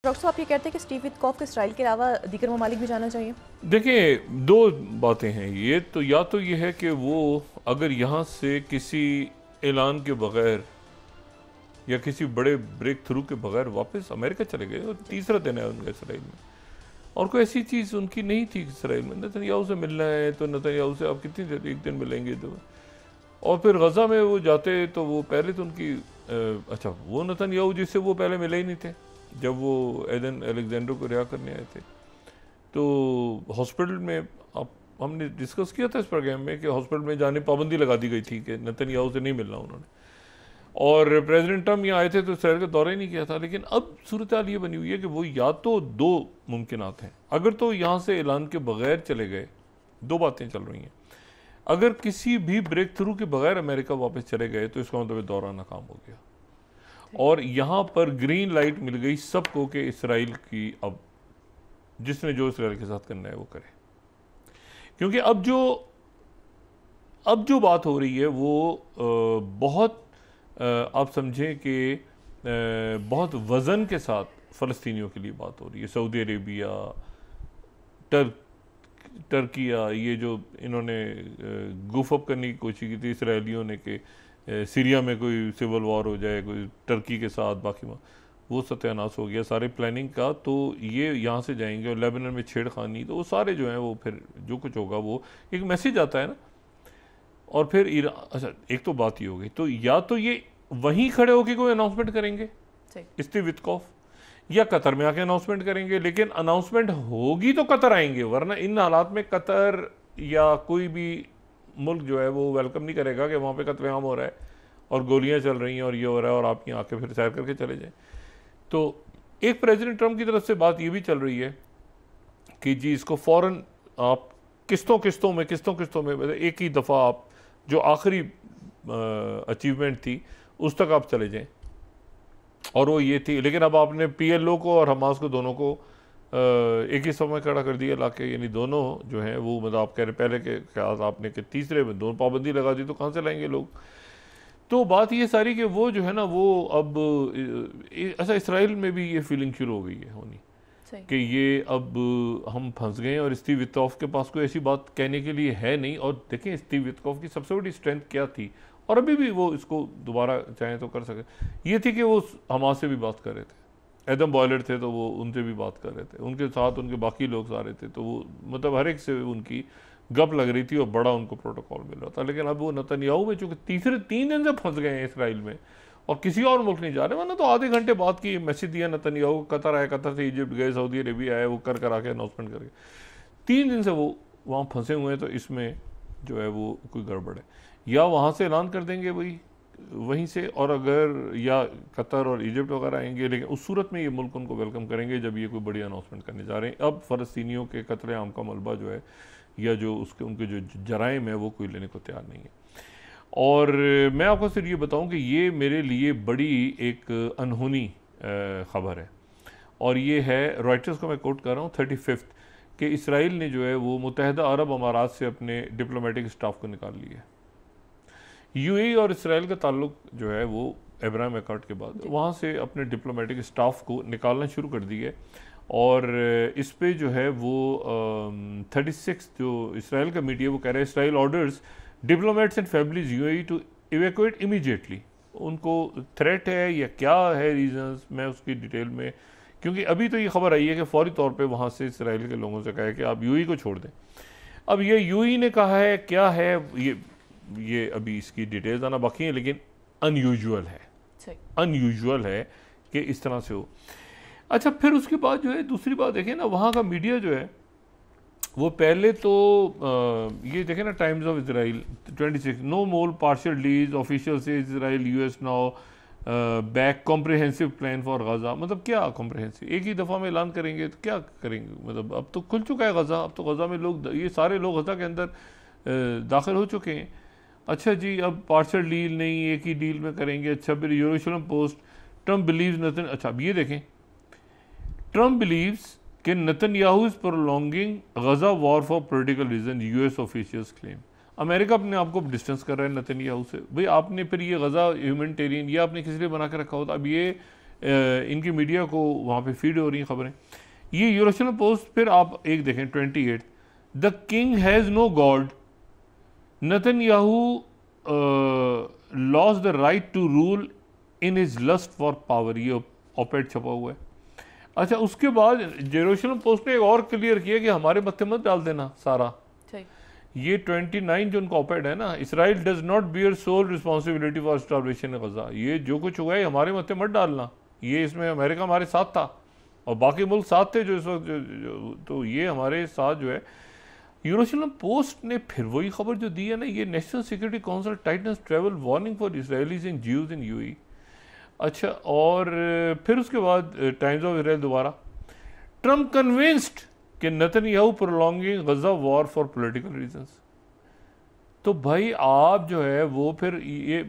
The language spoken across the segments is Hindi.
डॉक्टर साहब, आप ये कहते हैं कि स्टीव विटकॉफ को इसराइल के अलावा दीगर ममालिक भी जाना चाहिए? देखिए, दो बातें हैं। ये तो या तो ये है कि वो अगर यहाँ से किसी ऐलान के बगैर या किसी बड़े ब्रेक थ्रू के बगैर वापस अमेरिका चले गए, और तीसरा दिन है उनका इसराइल में, और कोई ऐसी चीज़ उनकी नहीं थी इसराइल में। नेतन्याहू से मिलना है तो नेतन्याहू से आप कितनी देर, एक दिन मिलेंगे तो। और फिर गज़ा में वो जाते तो वो पहले तो उनकी अच्छा, वो नेतन्याहू जिससे वो पहले मिले ही नहीं थे जब वो एडन अलेक्जेंडर को रिहा करने आए थे। तो हॉस्पिटल में आप, हमने डिस्कस किया था इस प्रोग्राम में कि हॉस्पिटल में जाने पाबंदी लगा दी गई थी कि नेतन्याहू से नहीं मिलना उन्होंने। और प्रेसिडेंट ट्रम्प यहाँ आए थे तो इसराइल का दौरा ही नहीं किया था। लेकिन अब सूरत हाल ये बनी हुई है कि वो या तो दो मुमकिनात हैं। अगर तो यहाँ से ऐलान के बगैर चले गए, दो बातें चल रही हैं। अगर किसी भी ब्रेक थ्रू के बगैर अमेरिका वापस चले गए तो इसका मतलब दौरा नाकाम हो गया, और यहाँ पर ग्रीन लाइट मिल गई सबको कि इसराइल की अब जिसने जो इसराइल के साथ करना है वो करे। क्योंकि अब जो बात हो रही है वो बहुत आप समझें कि बहुत वज़न के साथ फ़लस्तीनियों के लिए बात हो रही है। सऊदी अरेबिया, टर्किया, ये जो इन्होंने गुफ अप करने की कोशिश की थी इसराइलियों ने कि सीरिया में कोई सिविल वॉर हो जाए, कोई टर्की के साथ, बाकी वो सत्यानाश हो गया सारे प्लानिंग का। तो ये यहाँ से जाएंगे और लेबनान में छेड़खानी, तो वो सारे जो हैं वो फिर जो कुछ होगा वो एक मैसेज आता है ना। और फिर ईरान, अच्छा एक तो बात ये हो गई, तो या तो ये वहीं खड़े होकर कोई अनाउंसमेंट करेंगे स्टीव विटकॉफ, या कतर में आके अनाउंसमेंट करेंगे। लेकिन अनाउंसमेंट होगी तो कतर आएंगे, वरना इन हालात में कतर या कोई भी मुल्क जो है वो वेलकम नहीं करेगा कि वहाँ पे कत्लेआम हो रहा है और गोलियाँ चल रही हैं और ये हो रहा है और आप यहाँ आके फिर सैर करके चले जाएं। तो एक प्रेसिडेंट ट्रम्प की तरफ से बात ये भी चल रही है कि जी इसको फ़ौरन आप किस्तों में एक ही दफ़ा आप जो आखिरी अचीवमेंट थी उस तक आप चले जाएं। और वो ये थी, लेकिन अब आपने PLO को और हमास को दोनों को एक ही समय खड़ा कर दिया लाके, यानी दोनों जो हैं वो, मतलब आप कह रहे पहले के ख्याल आपने कि तीसरे में दोनों पाबंदी लगा दी तो कहाँ से लाएंगे लोग। तो बात ये सारी कि वो जो है ना वो अब अच्छा इसराइल में भी ये फीलिंग शुरू हो गई है होनी कि ये अब हम फंस गए और स्टीव विटकॉफ के पास कोई ऐसी बात कहने के लिए है नहीं। और देखें स्टीव विटकॉफ की सबसे बड़ी स्ट्रेंथ क्या थी, और अभी भी वो इसको दोबारा चाहें तो कर सके, ये थी कि वो हमास से भी बात कर रहे थे। एडम बॉयलर थे तो वो उनसे भी बात कर रहे थे, उनके साथ उनके बाकी लोग सारे थे, तो वो मतलब हर एक से उनकी गप लग रही थी और बड़ा उनको प्रोटोकॉल मिल रहा था। लेकिन अब वो नेतन्याहू में चूंकि तीसरे 3 दिन से फंस गए हैं इसराइल में और किसी और मुल्क नहीं जा रहे, वरना तो आधे घंटे बाद की मैसेज दिया नेतन्याहू, कतर आया, कतर से इजिप्ट गए, सऊदी अरेबिया आए, वो कर आके अनाउंसमेंट करके 3 दिन से वो वहाँ फंसे हुए हैं। तो इसमें जो है वो कोई गड़बड़ है, या वहाँ से ऐलान कर देंगे वहीं से, और अगर या कतर और इजिप्ट वगैरह आएंगे, लेकिन उस सूरत में ये मुल्क उनको वेलकम करेंगे जब ये कोई बड़ी अनाउंसमेंट करने जा रहे हैं। अब फ़लस्तीनियों के कत्लेआम का मलबा जो है या जो उनके जो जराइम है वो कोई लेने को तैयार नहीं है। और मैं आपको सिर्फ ये बताऊं कि ये मेरे लिए बड़ी एक अनहोनी ख़बर है, और ये है रॉयटर्स को मैं कोट कर रहा हूँ 35 कि इसराइल ने जो है वो मुत्तहिदा अरब अमारात से अपने डिप्लोमेटिक स्टाफ को निकाल लिया है। UAE और इसराइल का ताल्लुक जो है वो अब्राहम अकॉर्ड के बाद वहाँ से अपने डिप्लोमेटिक स्टाफ को निकालना शुरू कर दिया है। और इस पे जो है वो 36 जो इसराइल का मीडिया वो कह रहा है Israel orders diplomats and families UAE to evacuate immediately. उनको थ्रेट है या क्या है रीजंस, मैं उसकी डिटेल में, क्योंकि अभी तो ये खबर आई है कि फौरी तौर पे वहाँ से इसराइल के लोगों से कहा है कि आप UAE को छोड़ दें। अब ये UAE ने कहा है क्या है ये अभी इसकी डिटेल्स आना बाकी है, लेकिन अनयूजुअल है कि इस तरह से हो। अच्छा, फिर उसके बाद जो है दूसरी बात देखें ना, वहाँ का मीडिया जो है वो पहले तो ये देखें ना, Times of Israel 26 no more partial deals, official से Israel US now back comprehensive plan for Gaza. मतलब क्या कॉम्प्रिहेंसिव, एक ही दफ़ा में ऐलान करेंगे तो क्या करेंगे, मतलब अब तो खुल चुका है गज़ा, अब तो गज़ा में लोग, ये सारे लोग गज़ा के अंदर दाखिल हो चुके हैं। अच्छा जी, अब पार्शियल डील नहीं, एक ही डील में करेंगे। अच्छा, फिर यरूशलेम पोस्ट, ट्रम्प बिलीव्स नथिंग। अच्छा, अब ये देखें, ट्रम्प बिलीव्स कि Netanyahu is prolonging Gaza war for political reason, US officials claim. America अपने आप को डिस्टेंस कर रहा है नेतन्याहू से। भाई आपने फिर ये गजा ह्यूमैनिटेरियन, ये आपने किस लिए बना के रखा होता। अब ये इनकी मीडिया को वहाँ पे फीड हो रही हैं खबरें। ये यूरोशल पोस्ट फिर आप एक देखें 28, the king has no god, Netanyahu lost the right to rule in his lust for power, ये ऑपेड छपा हुआ है। अच्छा, उसके बाद जेरूशलम पोस्ट ने एक और क्लियर किया कि हमारे मत्थे मत डाल देना सारा। ये 29 जो उनका ऑपेड है ना, Israel does not bear sole responsibility for starvation in Gaza, ये जो कुछ हुआ है हमारे मत्थे मत डालना, ये इसमें अमेरिका हमारे साथ था और बाकी मुल्क साथ थे जो इस वक्त तो ये हमारे साथ जो है। यूरोशलम पोस्ट ने फिर वही खबर जो दी है ना, ये National Security Council tightens travel warning for Israelis and Jews in UAE. अच्छा, और फिर उसके बाद टाइम्स ऑफ इसराइल दोबारा, ट्रम्प कन्विंस्ड कि Netanyahu prolonging Gaza war for political reasons. तो भाई आप जो है वो फिर ये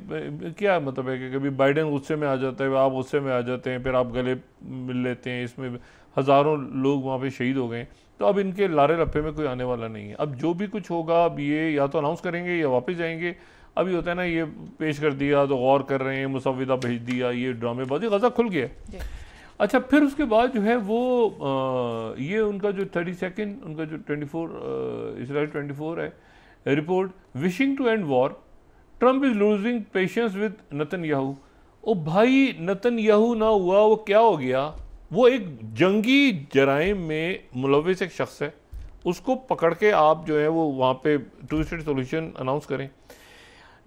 क्या मतलब है कि कभी बाइडेन गुस्से में आ जाता है, आप गुस्से में आ जाते हैं, फिर आप गले मिल लेते हैं, इसमें हज़ारों लोग वहाँ पे शहीद हो गए। तो अब इनके लारे लप्पे में कोई आने वाला नहीं है। अब जो भी कुछ होगा अब ये या तो अनाउंस करेंगे या वापस जाएंगे। अभी होता है ना, ये पेश कर दिया तो गौर कर रहे हैं, मुसविदा भेज दिया, ये ड्रामेबाजी, गजा खुल गया। अच्छा, फिर उसके बाद जो है वो ये उनका जो 32nd उनका जो 24 इसराइल 24 है report, wishing to end war, Trump is losing patience with Netanyahu. ओ भाई, नेतन्याहू ना हुआ वो क्या हो गया, वो एक जंगी जराइम में मुलविस एक शख्स है, उसको पकड़ के आप जो है वो वहाँ पे टू स्टेट सोल्यूशन अनाउंस करें।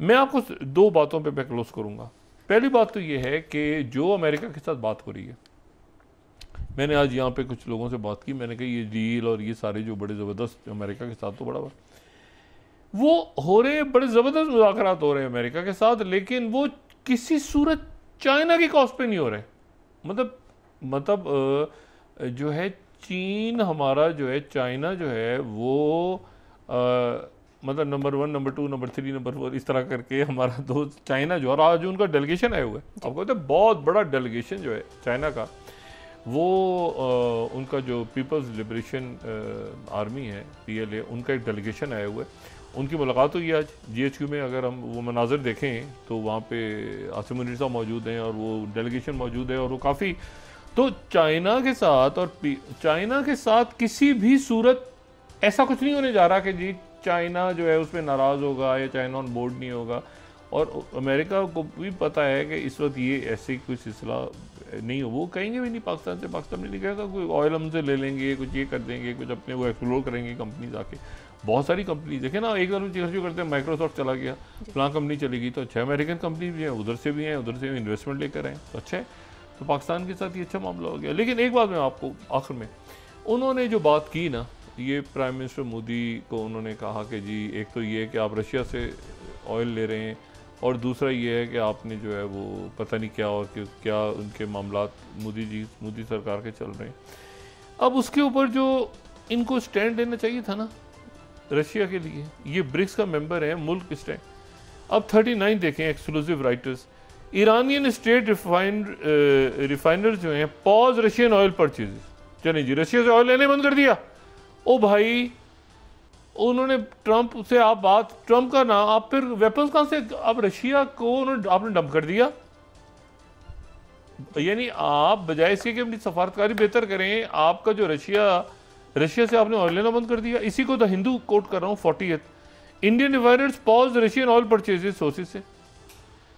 मैं आपको दो बातों पे मैं क्लोज करूँगा। पहली बात तो ये है कि जो अमेरिका के साथ बात हो रही है, मैंने आज यहाँ पे कुछ लोगों से बात की, मैंने कहा ये डील और ये सारे जो बड़े ज़बरदस्त अमेरिका के साथ तो बड़ा वो हो रहे हैं, बड़े ज़बरदस्त मुज़ाकरात हो रहे हैं अमेरिका के साथ, लेकिन वो किसी सूरत चाइना की कॉस्ट पे नहीं हो रहे। मतलब जो है चीन हमारा जो है, चाइना जो है वो मतलब नंबर 1, नंबर 2, नंबर 3, नंबर 4 इस तरह करके हमारा दोस्त चाइना जो, और आज उनका डेलीगेशन आया हुआ है, आपको कहते हैं बहुत बड़ा डेलीगेशन जो है चाइना का, वो उनका जो पीपल्स लिबरेशन आर्मी है PLA, उनका एक डेलीगेशन आया हुआ है। उनकी मुलाकात हुई आज GHQ में। अगर हम वो मनाज़र देखें तो वहाँ पे आसिम मुनीर साहब मौजूद हैं और वो डेलीगेशन मौजूद है, और वो काफ़ी, तो चाइना के साथ और चाइना के साथ किसी भी सूरत ऐसा कुछ नहीं होने जा रहा कि जी चाइना जो है उसमें नाराज़ होगा या चाइना ऑन बोर्ड नहीं होगा। और अमेरिका को भी पता है कि इस वक्त ये ऐसी कोई सिलसिला नहीं हो, वो कहेंगे भी नहीं पाकिस्तान से, पाकिस्तान में नहीं कहेगा कोई ऑयल हमसे ले लेंगे, कुछ ये कर देंगे, कुछ अपने वो एक्सप्लोर करेंगे कंपनीज आके। बहुत सारी कंपनी देखे ना, एक बार चर्चा करते हैं, माइक्रोसॉफ्ट चला गया, फलां कंपनी चली गई, तो अच्छा अमेरिकन कंपनी भी है, उधर से भी हैं, उधर से भी इन्वेस्टमेंट लेकर आए, तो अच्छा है। तो पाकिस्तान के साथ ये अच्छा मामला हो गया। लेकिन एक बात मैं आपको आखिर में, उन्होंने जो बात की ना, ये प्राइम मिनिस्टर मोदी को उन्होंने कहा कि जी एक तो ये है कि आप रशिया से ऑयल ले रहे हैं, और दूसरा ये है कि आपने जो है वो पता नहीं क्या और क्या उनके मामलात मोदी सरकार के चल रहे हैं। अब उसके ऊपर जो इनको स्टैंड लेना चाहिए था ना रशिया के लिए, ये ब्रिक्स का मेंबर है मुल्क स्टैंड। अब 39 देखें, exclusive writers, Iranian state refiner जो हैं पॉज रशियन ऑयल परचेज। चलिए जी, रशिया से ऑयल लेने बंद कर दिया। ओ भाई, उन्होंने ट्रंप से आप बात, ट्रंप का ना, आप फिर वेपन्स कहां से, अब रशिया को आपने डंप कर दिया। यानी आप बजाय इसके कि अपनी सफारतकारी बेहतर करें, आपका जो रशिया से आपने ऑयल लेना बंद कर दिया। इसी को द हिंदू कोट कर रहा हूँ 40th, Indian refiners pause Russian oil purchases sources से।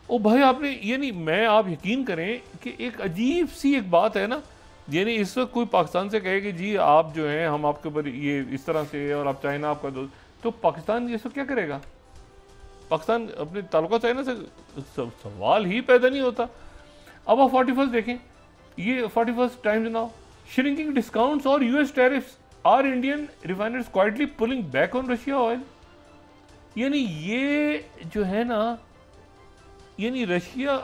ओ भाई आपने, यानी मैं, आप यकीन करें कि एक अजीब सी एक बात है ना, यानी इस वक्त कोई पाकिस्तान से कहे कि जी आप जो हैं हम आपके ऊपर ये इस तरह से, और आप चाइना आपका दोस्त, तो पाकिस्तान इस वक्त क्या करेगा? पाकिस्तान अपने ताल्लुकात चाइना से सवाल ही पैदा नहीं होता। अब आप 41 देखें, ये 41 टाइम्स नाउ, श्रिंकिंग डिस्काउंट्स और US tariffs are Indian refiners quietly pulling back on Russia oil. यानी ये जो है ना, यानी रशिया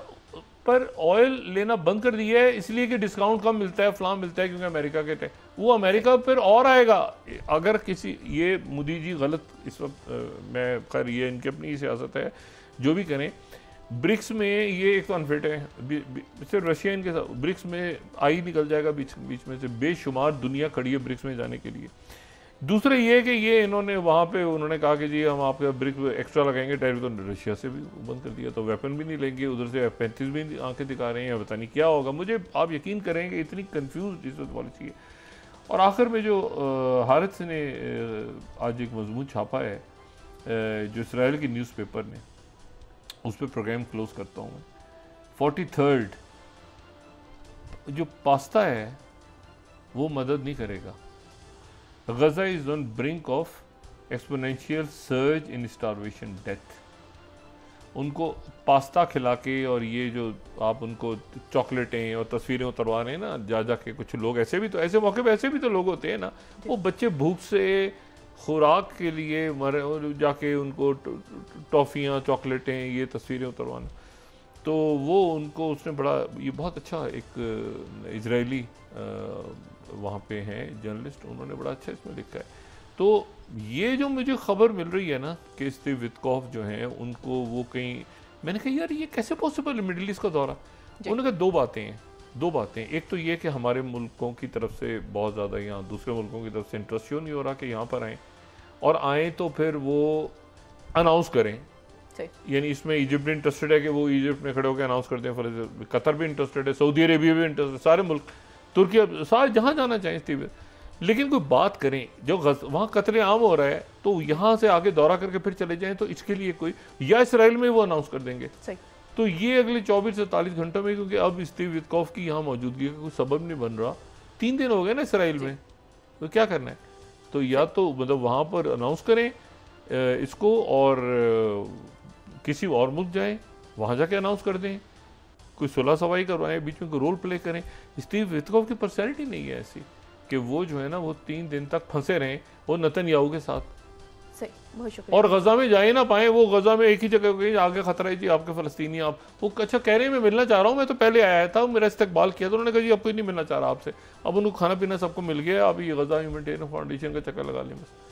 पर ऑयल लेना बंद कर दिया है इसलिए कि डिस्काउंट कम मिलता है, फलां मिलता है, क्योंकि अमेरिका के वो अमेरिका फिर और आएगा अगर किसी, ये मोदी जी गलत इस वक्त, मैं खैर ये इनकी अपनी सियासत है, जो भी करें। ब्रिक्स में ये एक तो अनफिट है, सिर्फ रशिया इनके साथ, ब्रिक्स में आई निकल जाएगा बीच में से, बेशुमार दुनिया खड़ी है ब्रिक्स में जाने के लिए। दूसरा ये कि ये इन्होंने वहाँ पे उन्होंने कहा कि जी हम आपके ब्रिक एक्स्ट्रा लगाएंगे टैरिफ, तो रशिया से भी बंद कर दिया, तो वेपन भी नहीं लेंगे, उधर से F-35 भी आंखें दिखा रहे हैं, पता नहीं क्या होगा। मुझे आप यकीन करेंगे इतनी कंफ्यूज इस वक्त पॉलिसी है। और आखिर में जो हारिस ने आज एक मजमून छापा है जो इसराइल की न्यूज़पेपर ने, उस पर प्रोग्राम क्लोज करता हूँ मैं। 43rd जो पास्ता है वो मदद नहीं करेगा। Gaza is on brink of exponential surge in starvation death. उनको पास्ता खिला के और ये जो आप उनको चॉकलेटें और तस्वीरें उतरवा रहे हैं ना जा के, कुछ लोग ऐसे भी तो, ऐसे मौके पे ऐसे भी तो लोग होते हैं ना, वो बच्चे भूख से खुराक के लिए मरे और जाके उनको टॉफ़ियाँ चॉकलेटें ये तस्वीरें उतरवाना, तो वो उनको उसने बड़ा, ये बहुत अच्छा एक इजरायली वहाँ पे हैं जर्नलिस्ट, उन्होंने बड़ा अच्छा इसमें लिखा है। तो ये जो मुझे खबर मिल रही है ना कि स्टीव विटकॉफ जो हैं उनको वो कहीं, मैंने कहा यार ये कैसे पॉसिबल है मिडिल ईस्ट का दौरा। उन्होंने कहा दो बातें, एक तो ये कि हमारे मुल्कों की तरफ से बहुत ज़्यादा यहाँ दूसरे मुल्कों की तरफ से इंटरेस्ट क्यों नहीं हो रहा कि यहाँ पर आएँ, और आएँ तो फिर वो अनाउंस करें। यानी इसमें इजिप्ट भी इंटरेस्टेड है कि वो इजिप्ट में खड़े होकर अनाउंस करते हैं, कतर भी इंटरेस्टेड है, सऊदी अरेबिया भी इंटरेस्टेड, सारे मुल्क, तुर्की, सारे जहाँ जाना चाहें स्टीव, लेकिन कोई बात करें जो वहाँ कत्ले आम हो रहा है तो यहाँ से आगे दौरा करके फिर चले जाएं, तो इसके लिए कोई या इसराइल में वो अनाउंस कर देंगे। तो ये अगले 24 से 40 घंटों में, क्योंकि अब स्टीव विटकॉफ की यहाँ मौजूदगी का कोई सबब नहीं बन रहा, 3 दिन हो गए ना इसराइल में, तो क्या करना है, तो या तो मतलब वहाँ पर अनाउंस करें इसको और किसी और मुल्क जाएं, वहाँ जाके अनाउंस कर दें, कोई सुलह सवाई करवाएं, बीच में कोई रोल प्ले करें। स्टीव विटकॉफ की पर्सनैलिटी नहीं है ऐसी कि वो जो है ना वो 3 दिन तक फंसे रहें वो नेतन्याहू के साथ। सही, बहुत शुक्रिया। और गजा में जा ही ना पाए, वो गजा में एक ही जगह गई, आगे खतरा है जी आपके फ़लस्तीनी, आप वो अच्छा कह रहे हैं मैं मिलना चाह रहा हूँ, मैं तो पहले आया था, मेरा इस्तकबाल किया, तो उन्होंने कहा जी अब कोई नहीं मिलना चाह रहा आपसे, अब उनको खाना पीना सबको मिल गया, अब ये गजा ह्यूमैनिटेरियन फाउंडेशन का चक्कर लगा लें बस।